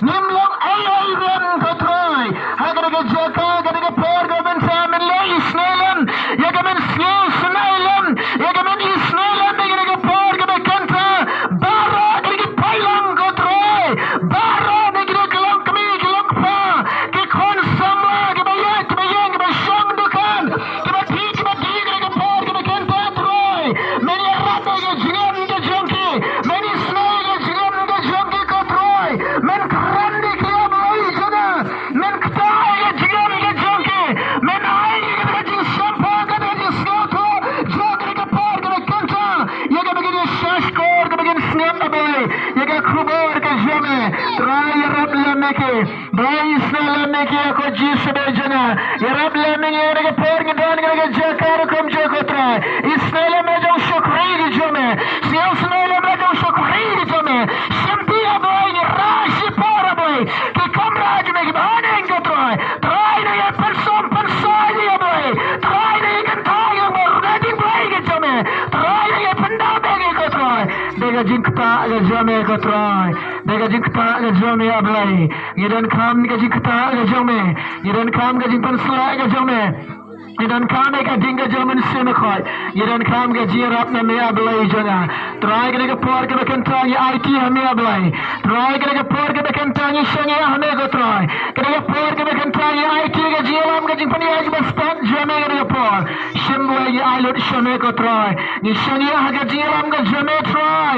nimlong ay ren kotroy hagar ga jaka ga por ga men samen le isnelen ya ga men snailen ya ga men isnelen ga por ga kanta bara ga pailang kotroy bara ga kelong kami kelong pa ke kon sama ga bayang ga shang dukan ga di ga por ga kanta troy men ya rata ga jingam ga jonki men isnai ga jingam ga jonki kotroy men krandi ke abai jana men kta ga jingam ga jonki men ai ga jing sampa ga jing skoto joga ga por ga kanta ya ga begin shash kor ga begin snap abai ya ga khubor ga jame try rab lame ke bai isnai ke ko jis be jana ya rab lame ga por ga dan ga jakar kom joko try isnai lame jo shukri ga jame sial snai lame jo shukri ga jame simpi abai ni rashi por abai ke kamraj me ga anen ga try na ya person persai abai try na ga try ga ready play ga jame try na ya panda be ga try bega jinkta ga jame ga try bega jinkta ga jame abai gidan kam ga jinkta ga jame gidan kam ga jimpan sla ga jame gidan kam ga dinga jaman senakhoi gidan kam ga jirap na me abai jana try ga por ga kanta ya IT hame abai try ga por ga kanta ya shangi hame ga try ga por ga kanta ya IT ga jiram ga jimpan ya bastan jame ga por shimwa ya ilot shame ga try ni shangi ga jiram ga jame try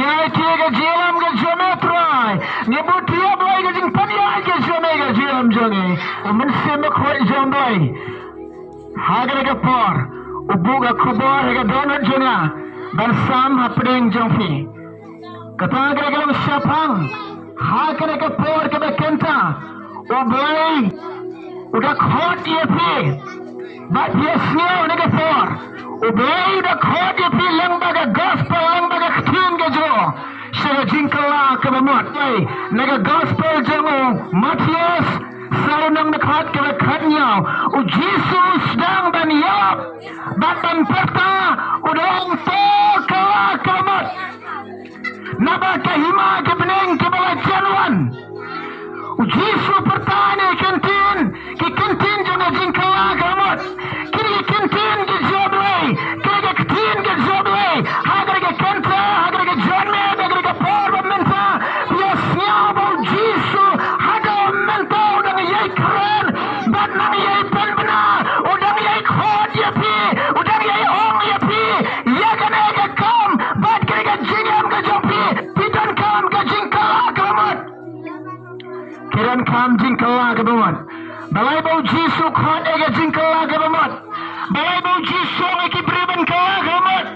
ya IT ga jiram ga jame try ni buti abai ga jimpan ya ga jame ga jiram jange men senakhoi jambai hagar ga por ubuga khubor ga donat jona bersam hapdeng jongfi kata ga syapang hagar ga por ga kenta ublai udah khot ye phi but yes no ga por ublai udah khot ye phi lengba ga gospel lengba ga khin ga jo shara jinkala ka bamot naga gospel jango Matius sarunang nakhat ke khatnya u Jesus sedang baniap batan perta udang to kala kamat naba kahima ke beneng ke bala januan u Jesus pertane kentin ke kentin jangan jingkala kamat kini kentin ke joblay kini kentin ke joblay hagar ke kenta hagar ke janme hagar ke por menta yes nyabo Jesus hada menta keren bat nang yai pen bena udang yai khot ye pi udang yai ong ye pi ya kana ga kam bat kare ga jingam ga jopi pitan kam ga jingkala kamat kiran kam jingkala ga bamat balai bau jisu khot ga jingkala ga bamat balai bau jisu ga ki priban kala ga bamat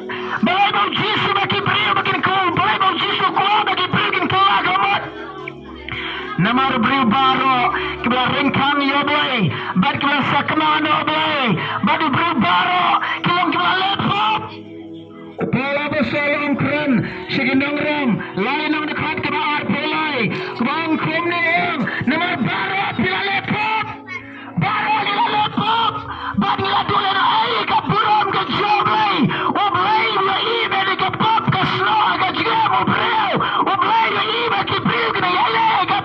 balai bau jisu ga ki priban kin ko balai bau jisu ko ga ki priban kala ga bamat namar bri baro kibla ringkam yo boy bad kibla sakma no boy bad bri baro kibla lepop pala besalam kren sigindang ram lain nang dekat kibla ar pelai kubang kum ni namar baro kibla lepop baro kibla lepop bad kibla dole na ai ka buram ka joblay oblay ya ibe ni ka pop ka snow ka jgam obreu oblay ya ibe ki priu na yale ka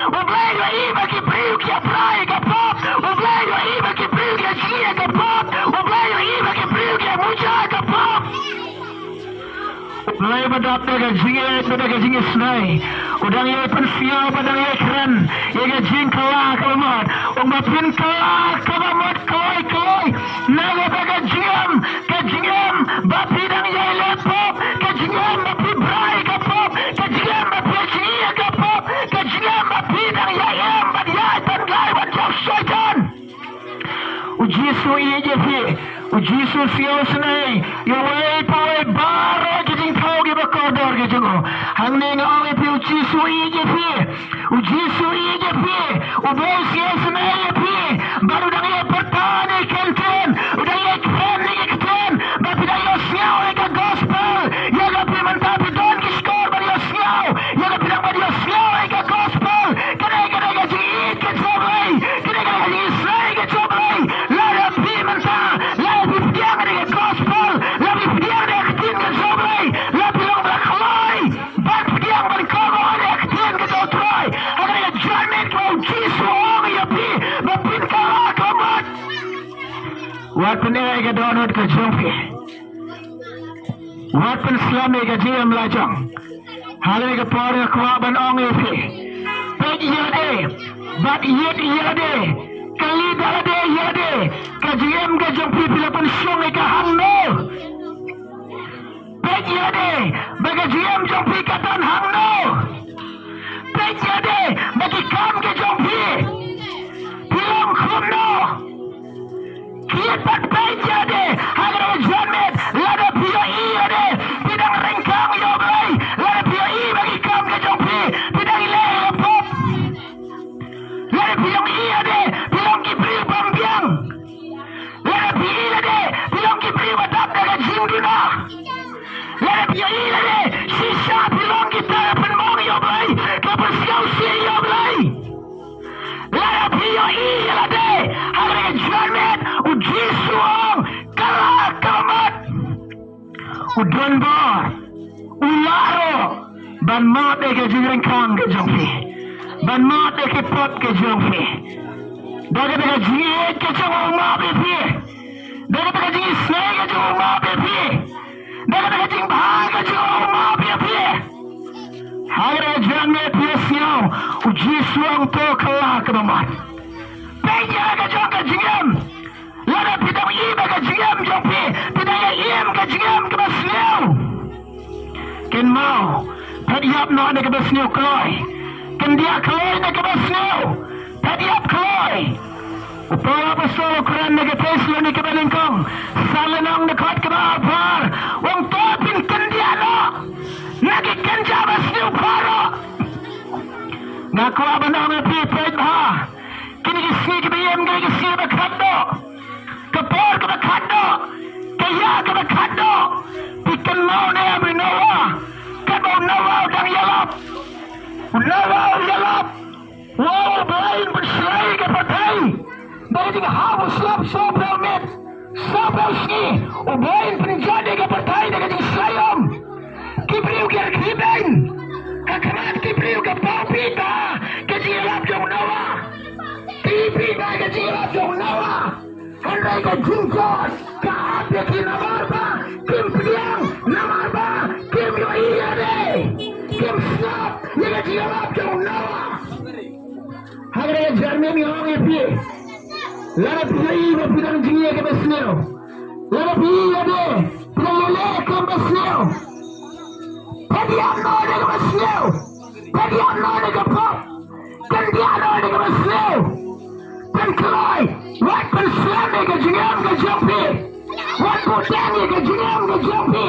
ublay wa iba ki priu ki aprai ka pop ublay wa iba ki priu ki chia ka pop ublay wa iba ki priu ki mucha ka pop ublay ba dapte ka jinge snai udang ye pen sia padang ye keren ye ga jing kala ka mat ong ma pin kala ka mat koi na ye ba ka jingam ba pidang ye le pop ka jingam ba pi brai ka pop ka jingam ba pi chia ka pop ka jingam ba pidang ye ba ya tan gai ba jok shaitan ujisu ye je fi ujisu siao snai yo wei pa wei baro ki jing thau gi ba ko dor gi jungo hang ne nga ong pi ujisu ye je fi ubo siao snai ye fi baru dang ye pertane kenten udang ye kren ni kenten ba pidang yo siao ka gospel ye ga pi manta pi don ki skor ba yo siao ye ga pidang ba yo siao ka gospel kada ga ji ke joblay kada ga ji sai ke joblay la ra pi manta la pi pidang ga gospel la pi pidang ga ktin ke joblay la pi long ba khlai ba pidang ba ko ga ktin ke joblay Wat penai ke donut ke jompi. Wat pen selama ke jam lajang. Hal ini ke pori kuaban ong itu. Baik iya deh. Bat iya deh. Kali dah deh iya deh. Ke jam ke jompi bila pun syong ke hangno. Baik iya deh. Bagi jam jompi katan hangno. Baik iya deh. Bagi kam ke jompi. Bilang kumno. Kiat bat baik iya deh. Agar janmet. Lada pio iya deh. Bidang ringkang yo belai. Lada pio iya bagi kam ke jompi. Bidang ilai lepop. Lada pio iya deh. Bilang kipri bambiang. Lada pio iya deh. Bilang kipri batap daga jingduna. Lada pio iya deh. Sisa bilang kita penmong yo belai. Kapal siau siya yo belai. Lada pio iya deh. Agar janmet. Uji suang. Kalah kamat. Udon bar. Ularo. Ban mat ke jingring kang ke jongfi. Ban mat ke pot ke jongfi. Daga jingit ke jong ma bepi. Daga jingit snake ke jong ma bepi. Daga jing bhai ke jong ma bepi. Hagre janme piesyo. Uji suang to kalah kamat. Peja ke jong ke jingam. Lada pidang iba ke jingam jongfi. Pidang im ke jingam ke basniu. Ken mau. Padiap no ada ke basniu kloy. Ken dia kloy na ke basniu. Padiap kloy. Upaya pasal Quran na ke teslo ni ke balingkong. Salanang dekat ke bapar. Wang topin ken dia no. Nagi ken ja basniu paro. Ngaku abanang na pipet ha. Kini kisi ke biem kini kisi bakado. Kapor ke bakado. Kaya ke bakado. Pikan mau na abri nawa. Kabo nawa udang yalap. Nawa yalap. Wow bain berselai ke patai. Dari tiga habu slap sobel mit. Sobel ski. Ubain penjadi ke patai dengan tiga sayam. Kibriu ke kibeng. Kakamat kibriu ke papita. Kejilap jong nawa. Kipita kejilap jong nawa. Handai ke jingkot. Kaapya ki namarba. Kim pediang namarba. Kim yo iya deh. Kim snap. Yang kejilap jong nawa. Hagre jarme mi orang epi. Lada piyai ba pidang jingia ke basneo. Lada piyai deh. Pidang lele ke basneo. Padiam no de ke basneo. Padiam no de ke pop. Kandiano de ke basneo. Penkelai. Wat penslam de ke jingiam ke jompi. Wat potang ke jingiam ke jompi.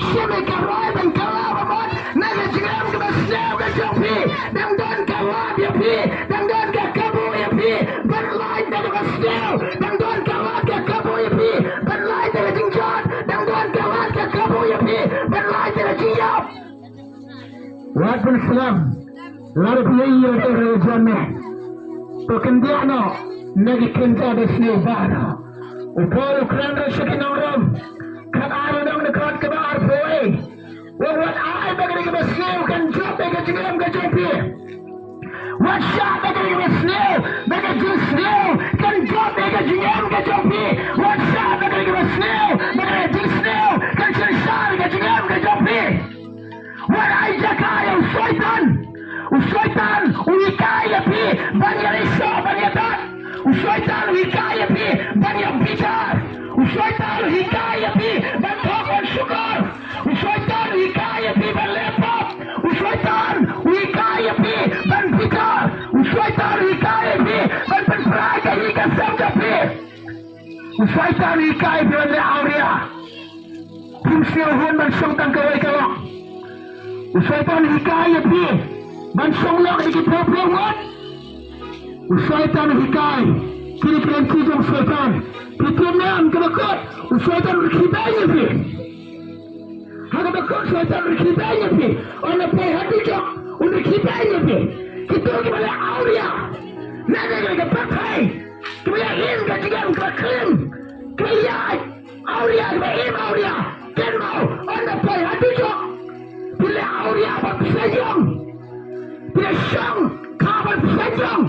Simi ke roy ben kalawamat. Naga jingiam ke basneo ke jompi. Dang don ke wad ya pi. Dang don ke kabu ya pi. Ben lain de ke basneo. Dang don ke wad ke kabu ya pi. Ben lain de ke jingjot. Dang don ke wad ke kabu ya pi. Ben lain de ke jingyap. Wat penslam. Lalu piyai ya de rejan me. To kendiano. Nagi kenta basneo bana. Upol ukran rasyakin orang. Kan ada orang dekat ke bar boy. Wat ai bagi ke basneo kan job ke jingyam ke jompi. Wat shot bagi ke basneo. Bagi jingneo kan job ke jingyam ke jompi. Wat shot bagi ke basneo. Bagi jingneo kan cirsar ke jingyam ke jompi. Wat ai jakaya usoitan. Usoitan uikaya pi. Banyak risau banyak tak. Usoitan uikaya pi. Banyak bicar. Usoitan uikaya pi. Banyak syukur. Usoitan uikaya pi. Banlepop. Usoitan uikaya pi. Banbicar. Usoitan uikaya pi. Banpenperaga hingga samja pi. Usoitan uikaya pi. Banyak auria. Pimsiuhun bansungkan kawai kawak. Usoitan uikaya pi. Bansunglang dikipopilngot. Usoitan uikaya. Kini kalian kijong usoitan. Pitimnya kebakut. Usoitan berkibanya pi. Haka bakut usoitan berkibanya pi. Ona pay hati jok. Una kibanya pi. Kita kembali auria. Nada kembali pakai. Kembali in kejigam keklim. Kiyai. Auria kembali in auria. Ken mau. Ona pay hati jok. Bila auria apa pesajong. Bila syong. Kabar pesajong.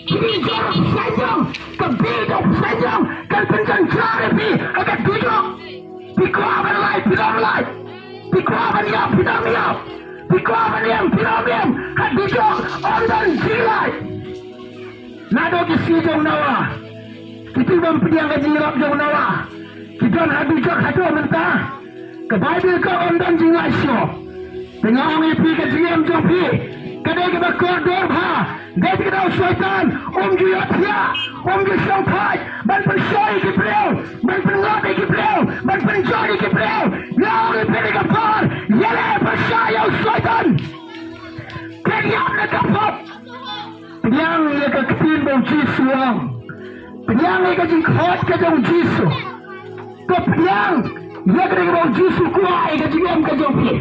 Kini jorok pesajong. Kebidok pesajong. Kan penjara mencari pi agak duduk dikuaban lai pinam lai dikuaban yap pinam yap dikuaban yam pinam yam hak duduk ondan jilai nado kisi jong nawa kita mempunyai gaji rap jong nawa kita nak duduk hatu mentah kebabil ke ondan jilai syo tengah orang pi ke jiem jong pi kadai ke bakor dorha dia kita syaitan juyat ya juyat thai ban pensoi ke beliau ban pengat ke beliau ban penjoi ke beliau yang lebih ke par yele percaya syaitan penyam nak kapot penyang ia ke kepin bau jisuang penyang ia ke jingkot ke jong jisu ke penyang ia ke bau jisu kuai ke jingam ke jong pi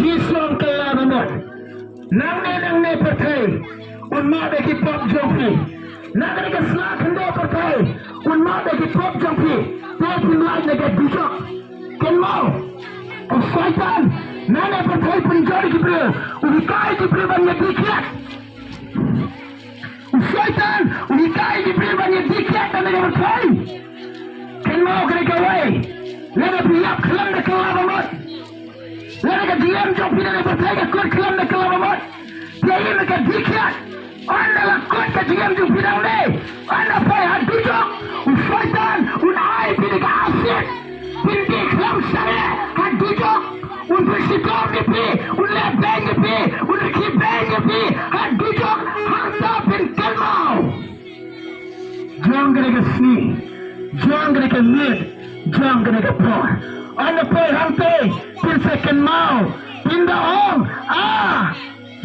jisuang ke labanat nang ne pertai un ma de ki pop jompi nang ne ka slak ndo pertai un ma de ki pop jompi te pin lai ne ka bijak ken mau o syaitan nang ne pertai pun jari ki bro u kai ki bro ban ne dikiat u syaitan u kai ki bro ban ne dikiat ne ka pertai ken mau ka ka wai le ne piap klam ne ka labamat le ka diam jompi ne pertai ka kur klam ne ka labamat dia ini ke dikiat anda lakon ke diam jom bidang ni anda payah duduk syaitan unai pilih ke asyik pilih kelam sana had duduk bersikap ke pi lepeng ke pi kipeng ke pi had duduk harta pin kalmau jangan kena ke sini jangan kena ke mid jangan kena ke por anda payah hantai pin second mau pindah om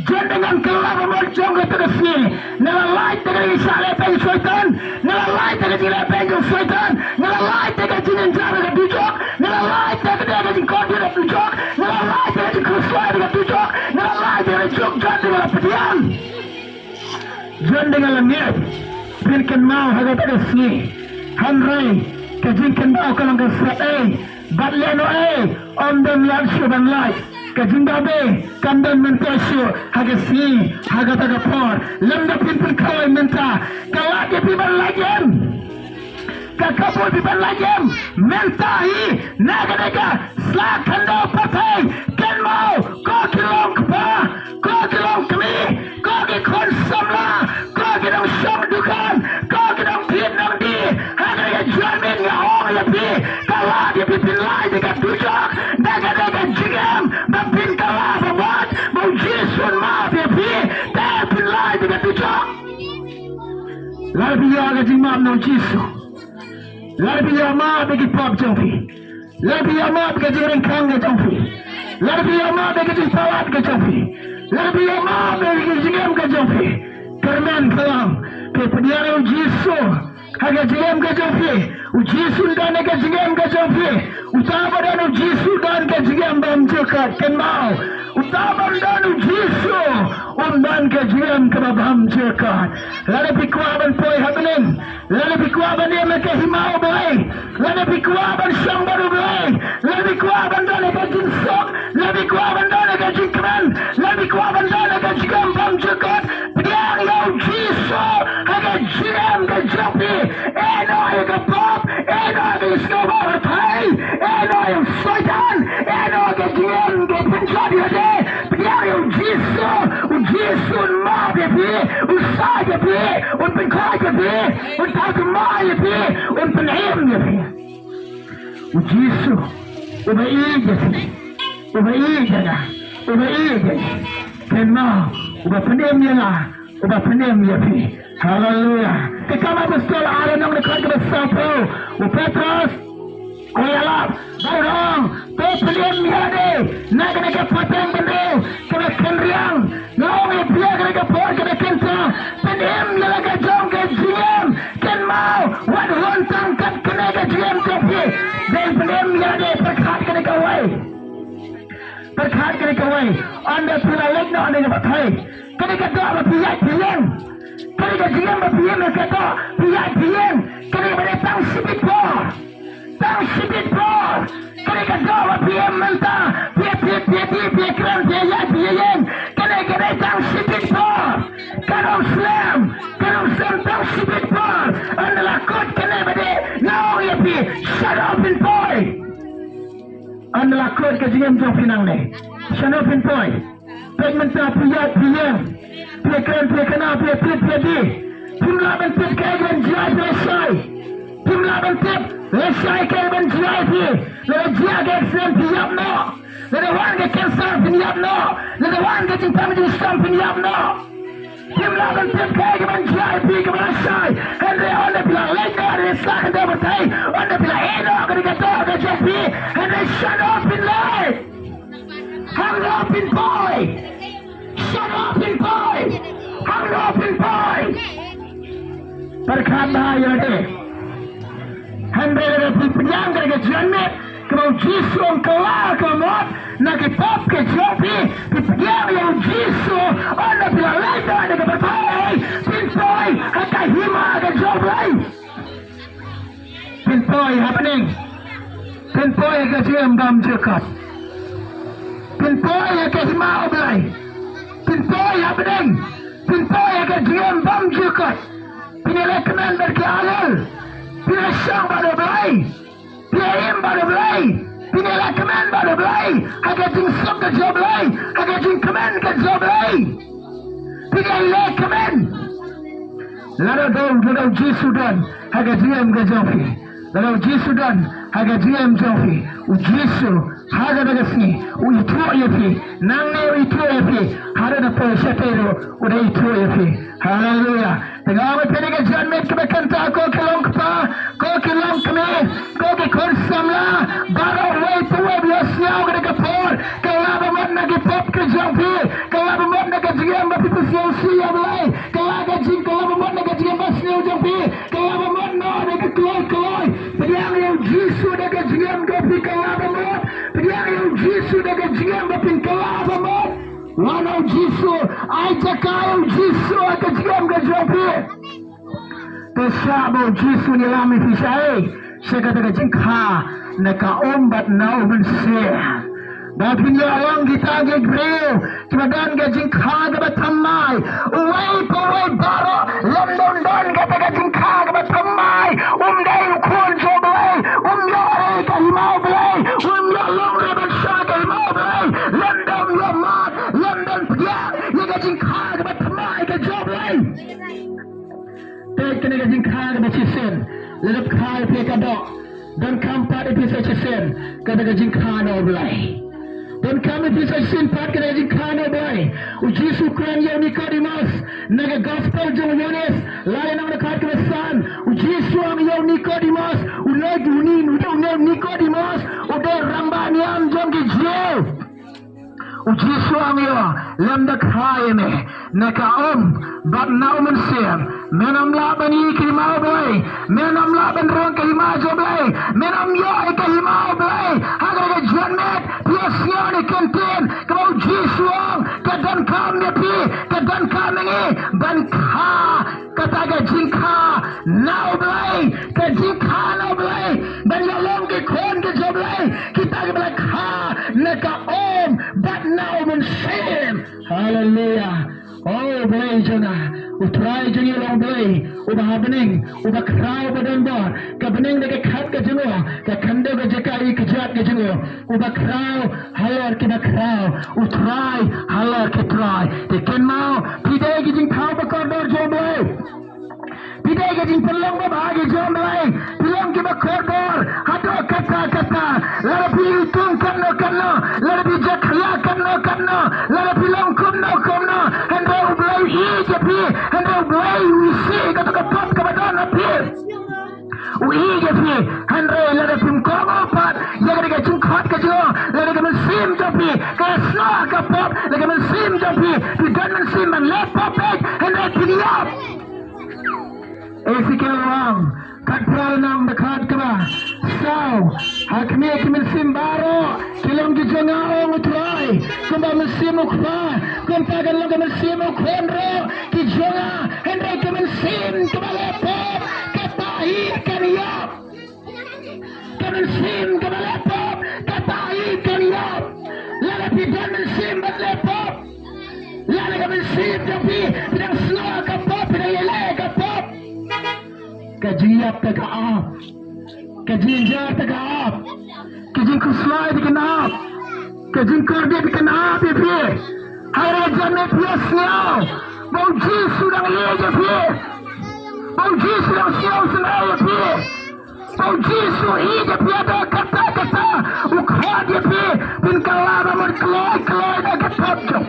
jangan dengan kelab mencong ke tersi nelalai dengan isyak lepeng syaitan nelalai dengan lepeng syaitan nelalai dengan jinin jara dengan duduk nelalai dengan jingkot dengan duduk nelalai dengan jingkusuai dengan duduk nelalai dengan jogjan dengan pediam jangan dengan lengit binkan mau haga tersi hanrai kejingkan mau kalang kesat batleno om dem yang syuban lai kajindabe kandan mentasyo hagasi hagata kapor lemda pinpun kawai menta kalake piban lagem kakapol piban lagem mentahi naga slakanda patai kenmau kokilong kpa kokilong kami kokikon samla kokilong samdukan kokilong pinang di hagaya jamin ya ong ya pi kalake pipin lai dekat dujak naga jigam bapin kalah babat mau jisun ma pipi tapin lai dekat dujak labi ya gaji ma no jisu labi ya ma bagi pop jompi labi ya ma bagi ringkang ke jompi labi ya ma bagi pawat ke jompi labi ya ma bagi jigam ke jompi kermen kalam ke pediara jisu haga jigam ke jompi jisu dan ke jigam ke jompi utama dan jisu dan ke jigam bam jekat ken mau utama dan jisu dan ke jigam ke bam jekat lalu pikwaban poi happening lalu pikwaban dia ke himau baik lalu pikwaban sang baru baik lalu pikwaban dan ke jinsok lalu pikwaban dan ke jingkran lalu pikwaban dan ke jigam bam jekat pedang yang jisu haga jigam ke jompi eno ke pop eno ke skobar thai eno yang syaitan eno ke jigam ke penjadi ada pedang yang jisu ma bepi usah bepi un penkai bepi un takmai bepi un penaim bepi jisu ubai jana kenma uba penaim bepi haleluya kekama betul ada nang dekat ke sapo Petrus Koyalap Barong Pepelim Yade Naga ke pateng bendel Kena kenriang Ngawang ipia kena por kena kenta Pedim yalaga jom ke jiem Ken mau Wan hontang kat kena ke jiem kopi Dan pedim yade perkat kena kawai Perkat kena kawai Anda pula lek na anda ngepatai Kena kata apa piyai piyeng Kena ke jiem bapiyem kata piyai piyeng Kena berdatang sibit por Tang sibit por Kena dawa PM mentah Pia keren Pia yen Kena tang sibit por Kanong slam Tang sibit por Anda takut kena bade now ya pi shut up in boy an lakut ke jingem jong pinang ne shut up in boy pek menta pia pekan pekana pia di timla ben pet kai ben jai lesai timla ben pet lesai kai ben jai pi le jia ke sen piap no le wan ke cancer piap no le wan ke ting pam di stamp piap no timla ben pet kai ben jai pi ke lesai hande on bila lenga de sak de batai on bila eno ke kata ke japi hande shut up in life hang up in boy shut up in boy hang up in boy perkhat bahaya de hande de pinyang ke janmet kalau jisu kala kamot nak pop ke japi pinyang yang jisu on bila lenga de batai pin boy haka hima ke joblai pin boy happening pin boy ke jem dam jekat pin boy ke hima oblai pin boy happening pin boy ke jem dam jekat pin lekman berkialal pin sang pada oblai pin pada oblai pin lekman pada oblai haka jing sub ke joblai haka jing command ke joblai pin lekman lalu jisu dan haka jem ke jofi lalu jisu dan haka jem jofi jisu hada bagasi itu yafi nangne itu yafi hada na pesatero udah itu yafi haleluya tengah penega janmet ke bekanta ko kelong keme ko ke konsamla baro way to way biasnya ke kapor kalaba modna ke pop ke jampi kalaba modna ke jam ba pipu siya balai kalaba jing kalaba modna ke jam ba siya jampi kalaba modna ke kloy pediang yang jisu ke jam ke kalaba mod pediang yang jisu ke jam ba pin kalaba mod Wana jisu aitakayo jisu ke jam ke jampi Tesabo jisu ni lami fisai sekata ke jingka neka ombat nau mensia Dapin ya orang kita ke grill kemudian ke jingka ke batamai uwai baro London kata ke jingka ke batamai dai ukun jobai yore ke himau belai ya long reben sya ke himau belai London ya mat London dia ke jingka ke batamai ke jobai kena ke jingka ke bacisen ledap khai pe kadok dan kampat episode cisen kata ke jingka no belai dan kami bisa simpat ke jingka no belai uji sukran ya Nicodemus naga gospel jong Yohanes lain nama dekat ke san uji suami ya Nicodemus udah Nicodemus udah rambaniam jong ke jail uji suami ya lemdak khai me naka bat nau mensiam menam laban iki mau belai menam laban rong ke hima jo belai menam yo ke hima belai agar ke jannet piasnya ni kantin kau jisuang ke dan kam ne pi ke dan kam ni ban kha kata ke jingka nau belai ke jingka nau belai ban yo long ke kon ke jo belai kita ke belai kha naka bat nau mensiam haleluya oh belai jona utrai jengi long belai ubah bening ubah krau badan bar ke bening de ke khat ke jengo ke khande ke jekai ke jat ke jengo ubah krau halar ke krau utrai halar ke trai te ken mau pidai ke jing khau ba kordor jo belai pidai ke jing pelong ba bagi jo belai pelong ke ba kordor hado kata lalu pitung kanno lalu bijakya kanno lalu pelong kumno hande belai hijapi hande belai wisi kata kapap kebadan api hijapi hande lalu pimkong opat yang ada jingkot ke jo lalu mesim japi ke snow kapap lalu mesim japi tidak mesim lepop hande tiap Ezekiel wang katpral nam dekat keba sau hakmi mesim baro kilom jengah ong utrai kumba mesim ukfa kumpa kan lo mesim ukhenro ki jonga hendrai ke mesim kebalepop katahi kaniyap ke mesim kebalepop katahi kaniyap lala pidan mesim balepop lala ke mesim tapi pidang snow kapop pidang yele kapop ke jiap taka up, jinjar taka up, jing kuslai taka up, jing korde taka up ye. Hari jamet biasnya, bau jisu dang ye je. Bau jisu dang siau senai ye. Bau jisu ye piada kata ukhad ye bin kalaba mun keloi dah ketap jok.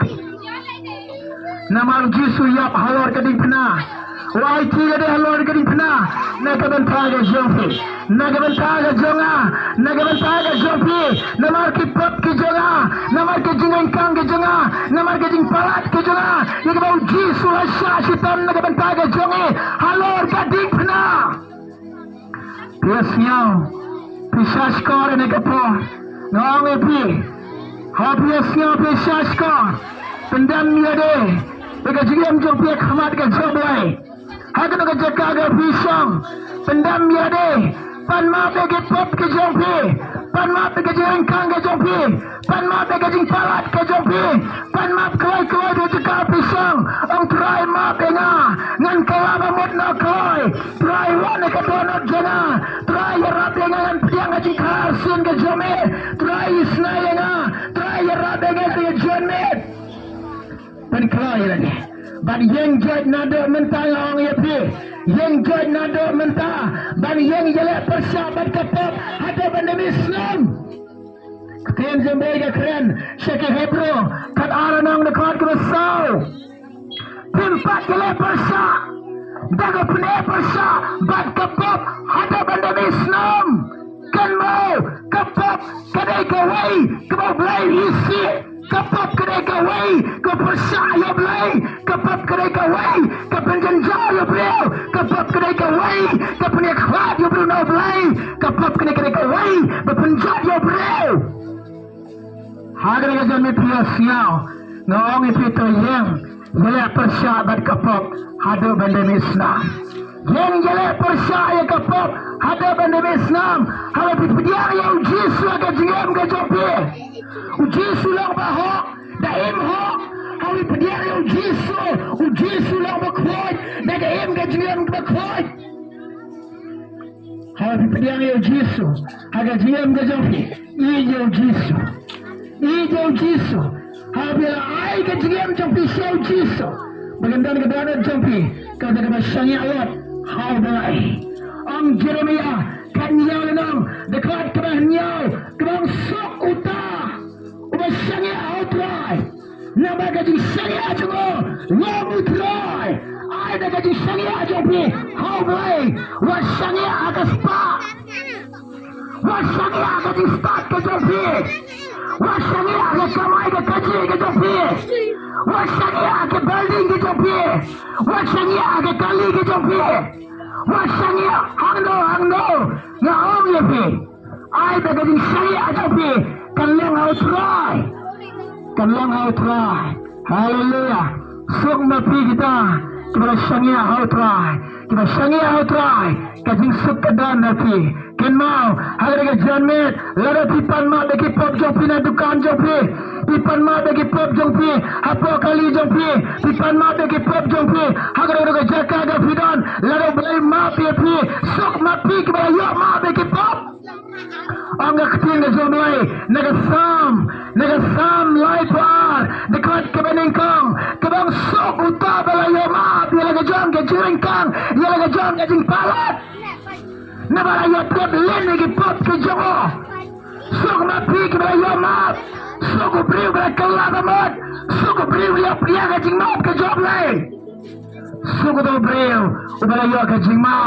Nama jisu yap halor keding pena. Wai tiga deh halor keding pena. Naga bentaga jompi. Naga bentaga jonga. Naga bentaga jompi. Namar ki pop ki jonga. Namar ki jingengkang ki jonga. Namar ki jing palat ki jonga. Yang bau jisu asya sitam naga bentaga jongi. Halor keding pena. Biasnya pisah skor ini kepo. Ngong epi. Biasnya pisah skor. Pendam dia deh. Bagi jigam jompi khamat ke joblai. Hakan ke jaka ke pisang. Pendam dia deh. Pan ma bagi pop ke jompi. Pan ma bagi jengkang ke jompi. Pan ma bagi jing palat ke jompi. Pan ma kelai ke jaka pisang. Ang try ma benga. Ngan kelaba mut na kelai. Try wane ke donut jena. Try rabenga ngan piang ke jing karsin ke jompi. Try isnayanga. Try rabenga ke jompi. Pen kelai lagi. Ban yang jad nado mentah orang ye pi. Yang jad nado mentah. Ban yang jelek persahabat ketep. Ada bandem Islam. Keren jembai ke keren. Syekh Hebro. Kat aranang dekat ke besar. Pimpat jelek persah. Daga pene persah. Ban ketep. Ada bandem Islam. Kan mau. Ketep. Kedai kawai. Kau belai isi. Kapap kedai kawai, kepersah ya belai. Kapap kedai kawai, kepenjenjal ya beliau. Kapap kedai kawai, kepeniklat ya beliau belai. Kapap kedai kawai, berpenjat ya beliau. Hagar yang jami pias siau, ngawang itu yang jelek persahabat kapap, ada bandem Islam. Yang jelek persah ya kapap, ada bandem Islam. Kalau berpediang ya ujisu agak jengam ke jopi. Ujisu lang bahok, daim hok. Kalau berpediang ya ujisu lang bakhoy, daim ke jengam bakhoy. Kalau berpediang ya ujisu, agak jengam ke jopi. Iya ujisu. Kalau bila ai ke jengam jopi siya ujisu. Bagandan ke dalam jopi, kau dah masyangnya awat. How baik. Ang Jeremiah kan niyaw lenang dekat kerah niyaw kerang sok utah ubah syangya outrai nama gajing syangya jungo long utrai ada gajing syangya jopi how baik wa syangya agas pa wa syangya gajing start ke jopi wa syangya agas kamai ke kaji ke jopi wa syangya ke building ke jopi wa syangya ke kali ke jopi wasangya hangdo ngaong yepi ai begajing saya jopi kaleng outrai haleluya sok mapi kita kepada sangya outrai kajing sok kedan napi ken mau harga janmet lada pipan ma bagi pop jopi na dukan jopi pipan ma bagi pop jopi apa kali jopi pipan ma bagi pop jopi harga jaka ada fidan lada belai ma pi sok ma pi kepada yo ma bagi pop angga ketinggal jomlai naga sam lai par dekat ke benengkang kebang sok uta bala yo ma pi laga jam ke jengkang ya laga jam ke jing palat nabara yo pop len lagi pop ke jogo sok ma pi kepada yo ma sok beriu kepada kelab amat sok beriu ya pria ke jing ma ke jomlai sok do beriu ubala yo ke jing ma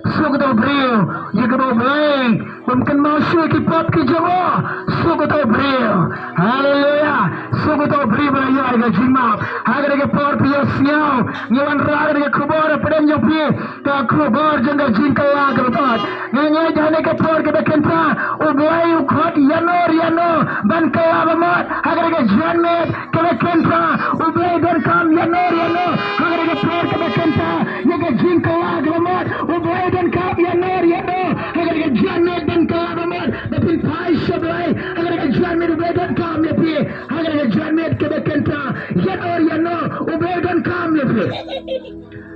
Suku tau beriu, jaga bau beli, mungkin mau syuki pop ke Jawa. Suku tau beriu, haleluya. Suku tau beriu berayu agak jimap, agak agak por pias siau, nyawan raga agak kubur pada nyopi, tak kubur jangka jingkal agak lebat. Nganyai jahan agak por ke bekenta, ublai ukot yano, ban kalabamat, agak agak janmet ke bekenta, ublai dan kam yano, agak agak por ke bekenta, agak jingkal agak lebat, ublai dan kap yano, agak janmet dan kalabamat, tapi pai sebelah, agak janmet ublai dan kam yapi, agak janmet ke bekenta, yano, Golden come lepi.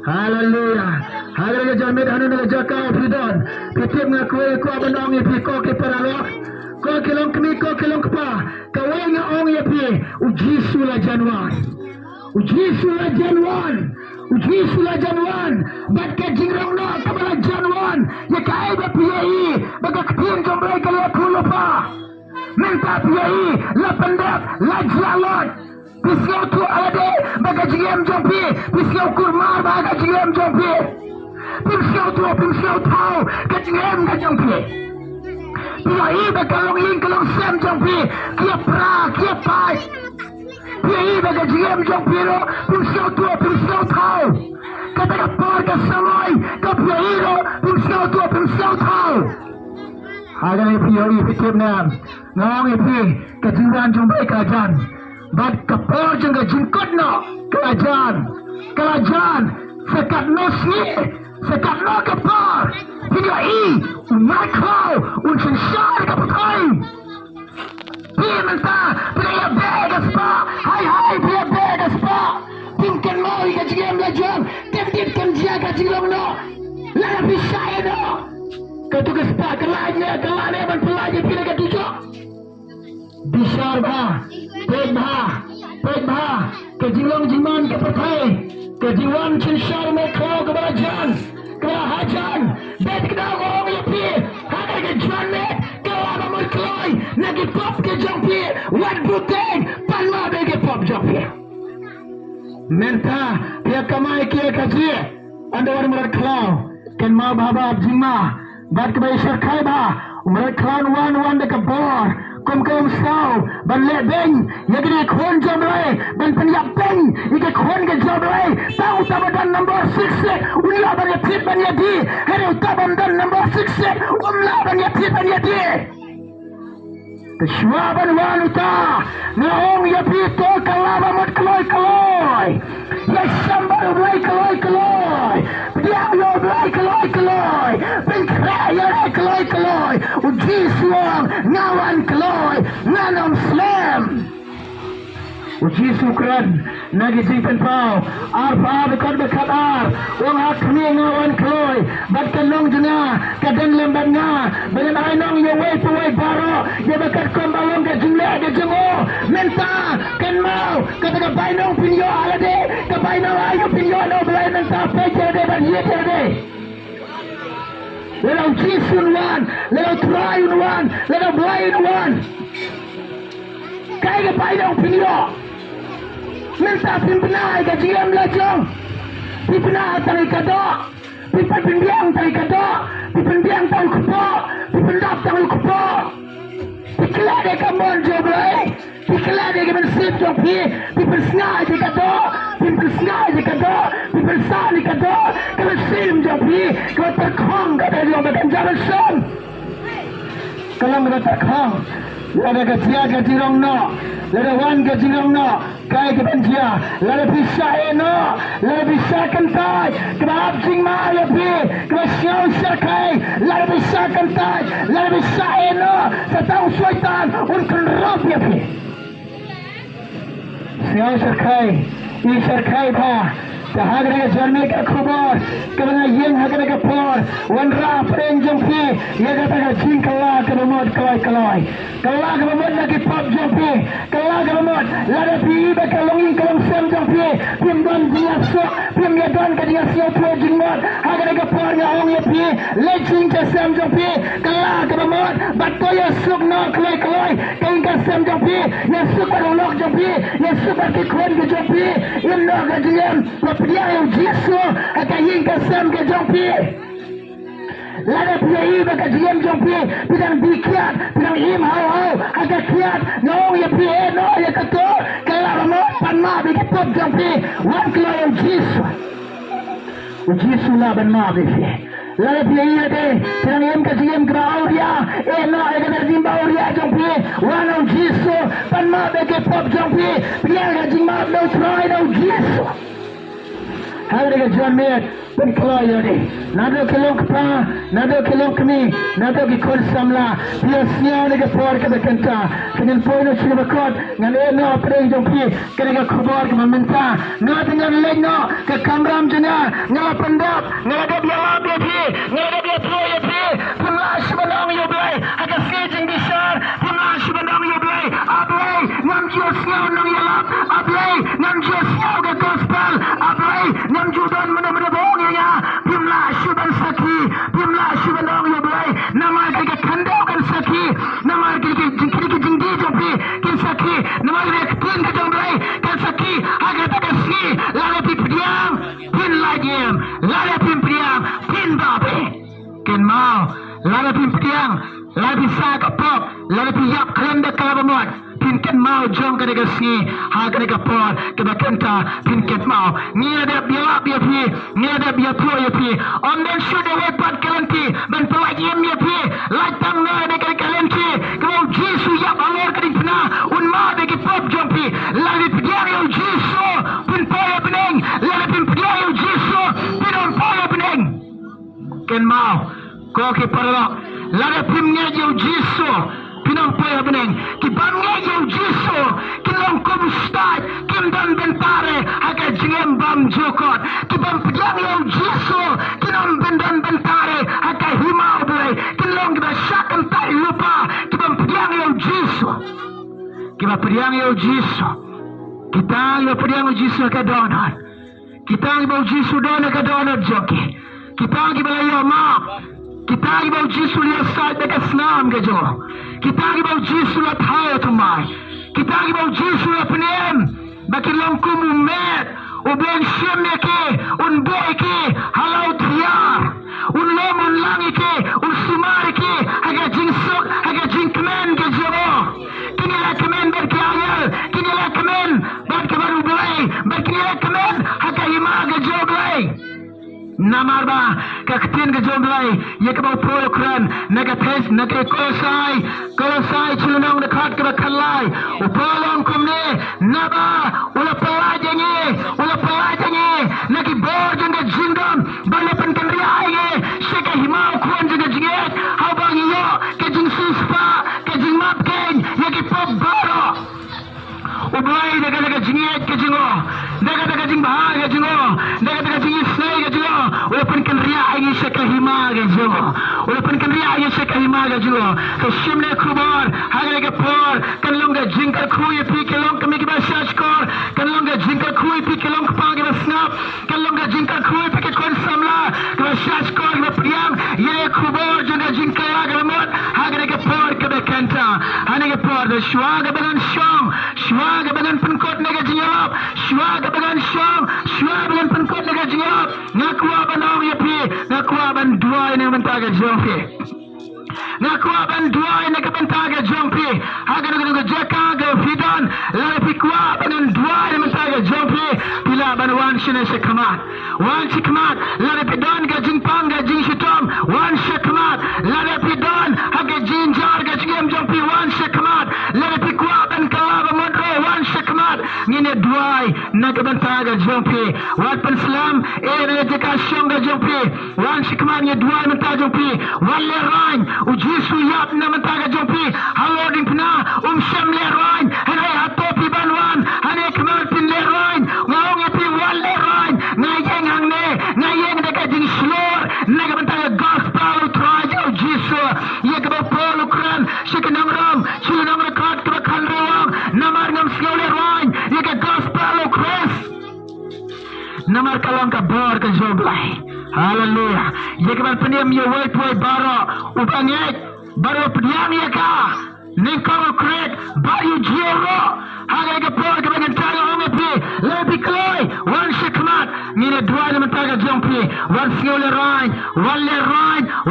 Hallelujah. Hallelujah jamit anu na jaka pidon. Pitip nga kue ko abanong ipi ko ke paralok. Ko kilong kami ko kilong pa. Kawai nga ong ipi ujisu la Januan. Ujisu la Januan. Ujisu la Januan. Bat ke jingrong no kabala Januan. Ya kai ba piyai. Baga kpin jombre kala pulo pa. Minta piyai la pendap la jalot. Pisau tu ada baga jiem jompi. Pisau kurmar baga jiem jompi. Pisau tau ke jiem ke jompi. Piyai baga long kalong sem jompi. Kia pra kia pai. Piyai baga jiem jompi lo. Pisau tau. Kata kapar ke saloi. Ke piyai lo. Pisau tau. Ada ni piyai fikir nam. Ngong ipi kejiwan jompi kajan. Bad kapal jengga jingkot no kelajan sekat nasi sekat no kapal tidak umat kau uncen syar kapakai dia mentah dia begas pa hai dia begas pa timkan mau ikan jengam lajang tim jaga jengam no lala pisai no ketugas pa kelanya ban pelanya pilih ketujuh Bishar Pegba, kejilong jiman ke pertai, kejiwan cinshar mekau ke balajan, ke hajan, bet kedau orang yapi, hagar ke juan met, ke lama merkeloi, nagi pop ke jampi, wat buteng, panma bege pop jampi. Menta, pia kamai kia kaji, anda war merkelau, ken mau baba jima, bat ke bayi syarkai ba, merkelau wan de ke bor. Kum sau ban le beng ya gede khon jamrai ban penyap beng ike khon ke jamrai tahu tabadan number 6 ulah ban ya tip ban ya di hari tabadan number 6 umla ban ya tip ban ya di kesyuaban wanita ngaong ya pito kalaba mat keloi ya sambar blai keloi dia yo blai keloi ben kraya keloi uji suang ngawan keloi nganom slam uji sukran nagi jingpen pau arpa bekot bekatar wong hakni ngawan keloi bat kenong jena kaden lemban nga benen ainong ye wei baro ye bekat kombalong ke jumle ke jengo menta ken mau kata bainong pinyo alade ke bainong ayo pinyo no belai menta peje de ban ye de let us Jesus one, let us try one, let us blind one. Kaya bainong pinyo minta pimpinay ke jiem lajong pimpinay tarik kado pimpinbiang tarik kado pimpinbiang tarik kupo pimpindap tarik kupo piklade kamon joblay piklade kemen sip jompi pimpinay di kado pimpinsa di kado kemen sim jompi kemen terkong kata dia makan jalan som kalau mereka terkong lada ke jirong no lada wan ke jirong no kai ke benjia lada bisa no lada bisa kentai kerap jing ma ya pi kerasiau sakai lada bisa kentai lada bisa no setau syaitan un kerap ya pi siau sakai pa Hagre ke jernih ke kubur, kerana yang hagre ke por, wanra preng jompi, yang kata ke jing kelak ke bemot kelai, kelak ke bemot lagi pop jompi, kelak ke bemot, lada pi bekalongin kelong sem jompi, pim don dia sok, pim ya don ke dia siap pro jingmot, hagre ke por ngawang ya pi, lejing ke sem jompi, kelak ke bemot, bato ya sok no kelai, kain ke sem jompi, ya sok berolok jompi, ya sok berkikon ke jompi, yang no ke jiem, dia yang jisu akan hingga sem ke jompi lada piyai baka jiem jompi pidang dikiat pidang im hau agak kiat ngong ya piyai no ya kato kalau mo panma bagi pop jompi wan kilo yang jisu laban ma bagi lada piyai ade pidang im ka jiem kra auria no ya kata jimba auria jompi wan yang jisu panma bagi pop jompi piyai ka jimba no try no jisu hari ke jamet penkelai ni nado kelong kepa nado kelong kami nado ki kon samla dia siang ni ke por ke bekenta kenen poin si bekot ngan eno preng jompi kene ke khabar ke meminta na dengan leno ke kamram jena ngala pendap ngala dia labia pi ngala dia proye pi pemla sebenang yo blai aga sejeng besar pemla sebenang yo blai ablai ngam jo siang nang yalap ablai ngam jo siang ke gospel ablai ngam judan mana-mana bohong ya pemla sebenang saki pemla sebenang yo blai nama ke kandaukan saki nama ke jingdi jompi kin saki nama ke tin ke jomblai kan saki aga tak si lalu pipiang pin lagi lalu pipiang pin babe kin mau lalu pipiang lalu sak pop lalu piap kelenda kalabamot pin ken mau jong ke negasi ha ke negapor ke bakenta pin ken mau ni ada biar biar pi ni ada biar pro ya pi on den sudah hebat kalenti ben pelagi ya pi latang na de kalenti kalau jisu ya alor ke dipna un ma de ke pop jompi lalu piang yo jisu pin poya beneng lalu pin piang yo jisu pin on poya beneng ken mau ko ke parlok lalu pin yo jisu pinang poya beneng kibam yo jisu kilong kumstad kim dan bentare aga jingem bam jokot kibam piang yo jisu kilong bendan bentare aga himau bele kilong kita syakan tak lupa kibam piang yo jisu kibam piang yo jisu kita yo piang yo jisu ke donor kita yo jisu donor ke donor joki kita yo ma kita ibau jisu lihat saat dekat senam kejo kita ibau jisu lihat hai tumai kita ibau jisu lihat penem bagi longku mumet uben syemnya ke un boy ke halau tiar un lemon langi ke un sumari ke aga jingsok aga jingkemen kejo kini lah kemen berkiayal kini lah kemen berkebaru belai berkini kemen aga hima kejo belai namar ba kaktin ke jomblai ye ke bau pol kran naga tes naga kolosai chulunong de khat ke khalai upolong kumne naba ula pelajangi nagi bor jeng jingdom balapan kendria ye sheka himau khon jeng jinget habang yo ke jing suspa ke jing map ken ye ke pop baro ublai daga jinget ke jingo daga jing bahar ke jingo daga jing isai ke jingo walaupun kan ria ini sekahima ke jingo walaupun kan ria ini sekahima ke jingo ke shimne khubar hagre ke por kan longa jingkar khui pi ke long kami ke basaj kor kan longa jingkar khui pi ke long pa ke snap kan longa jingkar khui pi ke kon samla ke basaj kor ke priang ye khubar janga jingkar ke lamot hagre ke por ke bekanta ane ke por de shwaga bagan shong shwaga bagan penkot nega jingap shwaga bagan shong shwaga bagan penkot nega jingap ngakwa banong ya pi ngakwa ban dua ini mentaga jongpi ngakwa ban dua ini ke mentaga jongpi agar dengan jaka fidan lalu pikwa ban dua ini mentaga jongpi bila ban wan shine shikamat wan shikamat lalu pidan ke jingpang ke jing shitom wan shikamat lalu pidan hage jinjar ke jingem jongpi wan shikamat lalu pikwa ban kalaba modro wan shikamat ngine duai nak bentaga jongpi wat penslam ere jaka shonga jongpi wan shikamat ye duai mentaga jongpi wan le rain ujisu yap na mentaga jongpi halo dingpna sham le rain hanai hatopi banwan hanai kemal pin le rain ngong pi wan le rain ngayeng hangne ngayeng dekat jing slor nak bentaga gospel traje ujisu ye ke bopol ukran shikanam ram chilunam rekat ke khan rawang namar ngam slole rain ye ke gospel ukras namar kalong ka bor ke joblai haleluya ye ke peniam ye woi poi baro upangek baro pediam ye ka ningkau krek bayu jero hagai ke por ke bagian taga onge pi lebi kloi wan shikmat ngine dua le mentaga jompi wan siole rain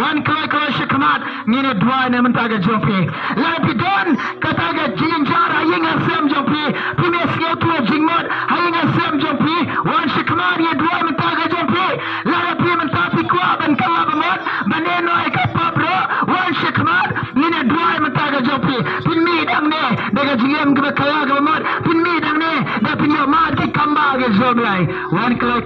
wan kloi kloi shikmat ngine dua le mentaga jompi lebi don kataga jinjar aying asem jompi pime skill tu jingmot aying asem jompi wan shikmat ye dua mentaga jompi lebi mentapi kwa ban kalabamot baneno ke pabro wan shikmat ngine dua mentaga jompi pinmi dang ne daga jingem ke kala ke mat pinmi dang ne da pinyo mat ke kamba ke zoblai wan kloi